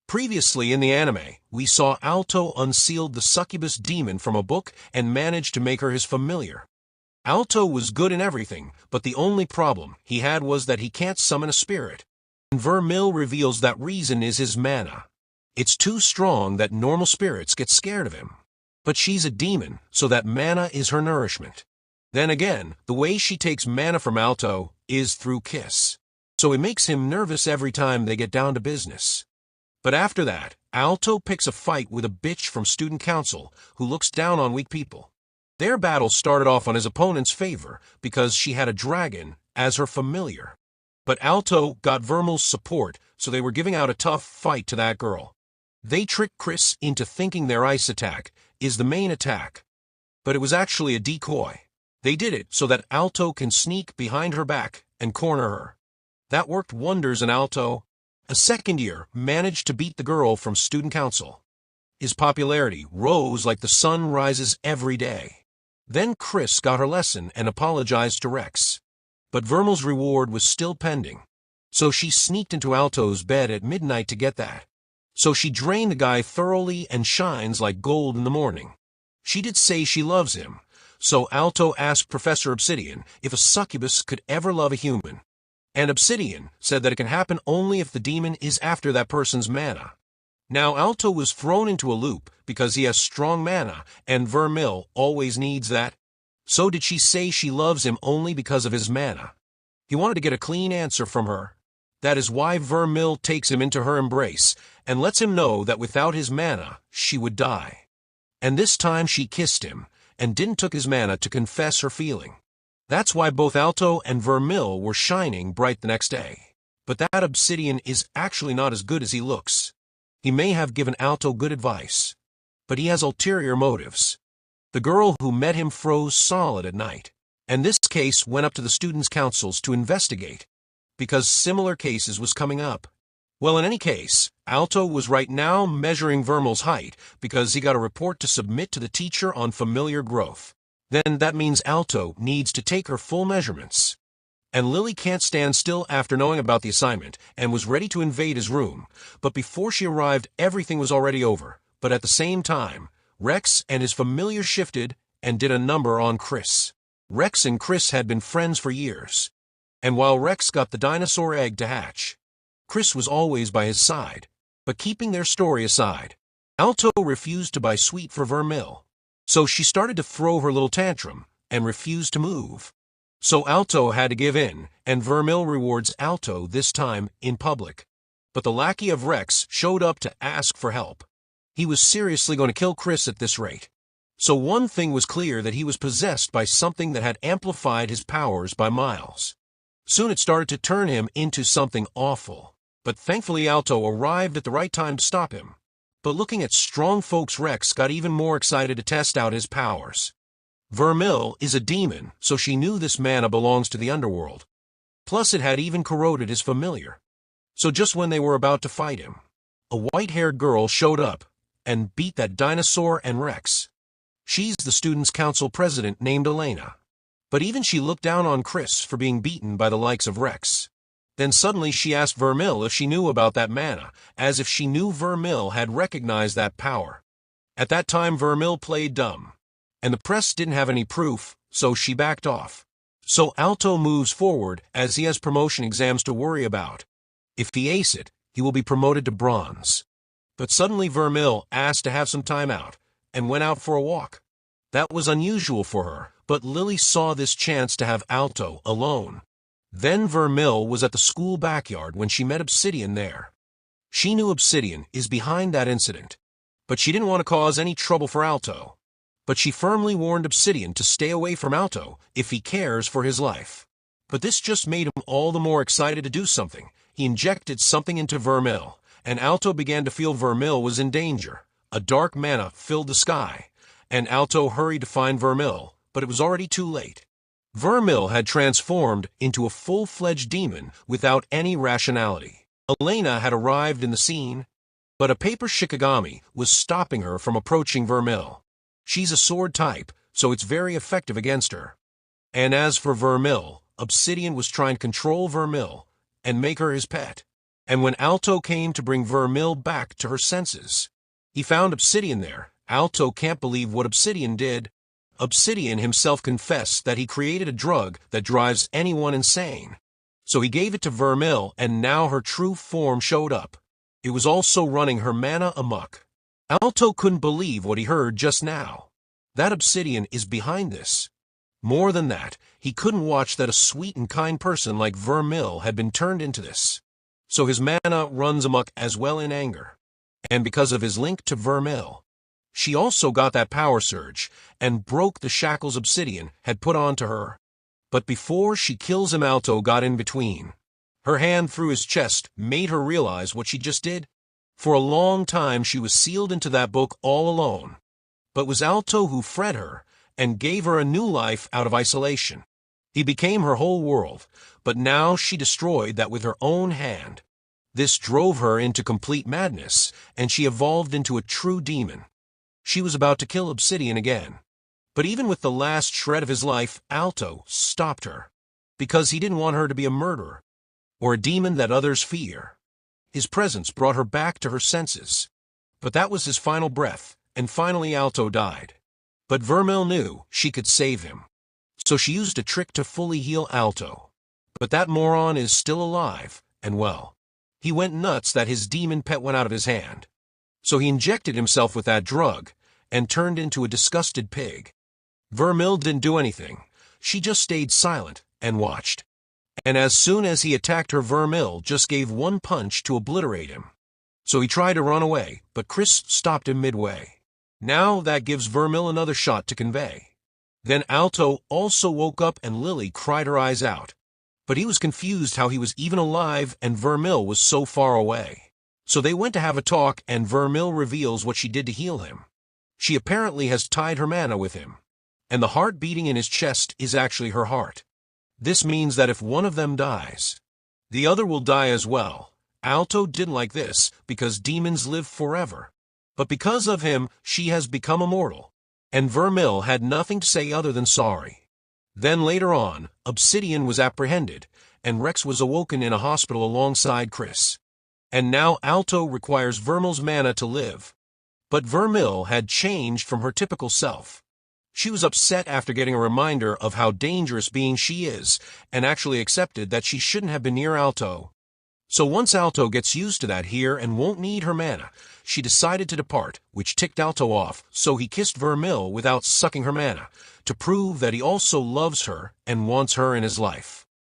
Previously in the anime, we saw Alto unsealed the Succubus demon from a book and managed to make her his familiar. Alto was good in everything, but the only problem he had was that he can't summon a spirit. And Vermeil reveals that reason is his mana. It's too strong that normal spirits get scared of him. But she's a demon, so that mana is her nourishment. Then again, the way she takes mana from Alto is through kiss. So it makes him nervous every time they get down to business. But after that, Alto picks a fight with a bitch from student council who looks down on weak people. Their battle started off on his opponent's favor because she had a dragon as her familiar. But Alto got Vermeil's support, so they were giving out a tough fight to that girl. They tricked Chris into thinking their ice attack is the main attack. But it was actually a decoy. They did it so that Alto can sneak behind her back and corner her. That worked wonders, and Alto, a second year, managed to beat the girl from student council. His popularity rose like the sun rises every day. Then Chris got her lesson and apologized to Rex. But Vermeil's reward was still pending. So she sneaked into Alto's bed at midnight to get that. So she drained the guy thoroughly and shines like gold in the morning. She did say she loves him. So Alto asked Professor Obsidian if a succubus could ever love a human. And Obsidian said that it can happen only if the demon is after that person's mana. Now Alto was thrown into a loop because he has strong mana, and Vermeil always needs that. So did she say she loves him only because of his mana? He wanted to get a clean answer from her. That is why Vermeil takes him into her embrace and lets him know that without his mana, she would die. And this time she kissed him and didn't took his mana to confess her feeling. That's why both Alto and Vermeil were shining bright the next day. But that Obsidian is actually not as good as he looks. He may have given Alto good advice, but he has ulterior motives. The girl who met him froze solid at night, and this case went up to the students' councils to investigate, because similar cases was coming up. Well, in any case, Alto was right now measuring Vermeil's height because he got a report to submit to the teacher on familiar growth. Then that means Alto needs to take her full measurements. And Lily can't stand still after knowing about the assignment and was ready to invade his room. But before she arrived, everything was already over. But at the same time, Rex and his familiar shifted and did a number on Chris. Rex and Chris had been friends for years. And while Rex got the dinosaur egg to hatch, Chris was always by his side. But keeping their story aside, Alto refused to buy sweet for Vermeil. So she started to throw her little tantrum and refused to move. So Alto had to give in, and Vermeil rewards Alto this time in public. But the lackey of Rex showed up to ask for help. He was seriously going to kill Chris at this rate. So one thing was clear, that he was possessed by something that had amplified his powers by miles. Soon it started to turn him into something awful. But thankfully Alto arrived at the right time to stop him. But looking at strong folks, Rex got even more excited to test out his powers. Vermeil is a demon, so she knew this mana belongs to the underworld. Plus it had even corroded his familiar. So just when they were about to fight him, a white-haired girl showed up and beat that dinosaur and Rex. She's the students' council president named Elena. But even she looked down on Chris for being beaten by the likes of Rex. Then suddenly she asked Vermeil if she knew about that mana, as if she knew Vermeil had recognized that power. At that time Vermeil played dumb, and the press didn't have any proof, so she backed off. So Alto moves forward as he has promotion exams to worry about. If he ace it, he will be promoted to bronze. But suddenly Vermeil asked to have some time out, and went out for a walk. That was unusual for her, but Lily saw this chance to have Alto alone. Then Vermeil was at the school backyard when she met Obsidian there. She knew Obsidian is behind that incident, but she didn't want to cause any trouble for Alto. But she firmly warned Obsidian to stay away from Alto if he cares for his life. But this just made him all the more excited to do something. He injected something into Vermeil, and Alto began to feel Vermeil was in danger. A dark mana filled the sky, and Alto hurried to find Vermeil, but it was already too late. Vermeil had transformed into a full-fledged demon without any rationality. Elena had arrived in the scene, but a paper shikigami was stopping her from approaching Vermeil. She's a sword type, so it's very effective against her. And as for Vermeil, Obsidian was trying to control Vermeil and make her his pet. And when Alto came to bring Vermeil back to her senses, he found Obsidian there. Alto can't believe what Obsidian did. Obsidian himself confessed that he created a drug that drives anyone insane. So he gave it to Vermeil, and now her true form showed up. It was also running her mana amok. Alto couldn't believe what he heard just now. That Obsidian is behind this. More than that, he couldn't watch that a sweet and kind person like Vermeil had been turned into this. So his mana runs amok as well in anger. And because of his link to Vermeil, she also got that power surge and broke the shackles Obsidian had put onto her. But before she kills him, Alto got in between. Her hand through his chest made her realize what she just did. For a long time she was sealed into that book all alone. But it was Alto who fed her and gave her a new life out of isolation. He became her whole world, but now she destroyed that with her own hand. This drove her into complete madness, and she evolved into a true demon. She was about to kill Obsidian again. But even with the last shred of his life, Alto stopped her, because he didn't want her to be a murderer, or a demon that others fear. His presence brought her back to her senses. But that was his final breath, and finally Alto died. But Vermeil knew she could save him. So she used a trick to fully heal Alto. But that moron is still alive, and well, he went nuts that his demon pet went out of his hand. So he injected himself with that drug, and turned into a disgusted pig. Vermeil didn't do anything. She just stayed silent and watched. And as soon as he attacked her, Vermeil just gave one punch to obliterate him. So he tried to run away, but Chris stopped him midway. Now that gives Vermeil another shot to convey. Then Alto also woke up and Lily cried her eyes out. But he was confused how he was even alive and Vermeil was so far away. So they went to have a talk and Vermeil reveals what she did to heal him. She apparently has tied her mana with him. And the heart beating in his chest is actually her heart. This means that if one of them dies, the other will die as well. Alto didn't like this because demons live forever. But because of him, she has become immortal. And Vermeil had nothing to say other than sorry. Then later on, Obsidian was apprehended, and Rex was awoken in a hospital alongside Chris. And now Alto requires Vermeil's mana to live. But Vermeil had changed from her typical self. She was upset after getting a reminder of how dangerous being she is, and actually accepted that she shouldn't have been near Alto. So once Alto gets used to that here and won't need her mana, she decided to depart, which ticked Alto off, so he kissed Vermeil without sucking her mana, to prove that he also loves her and wants her in his life.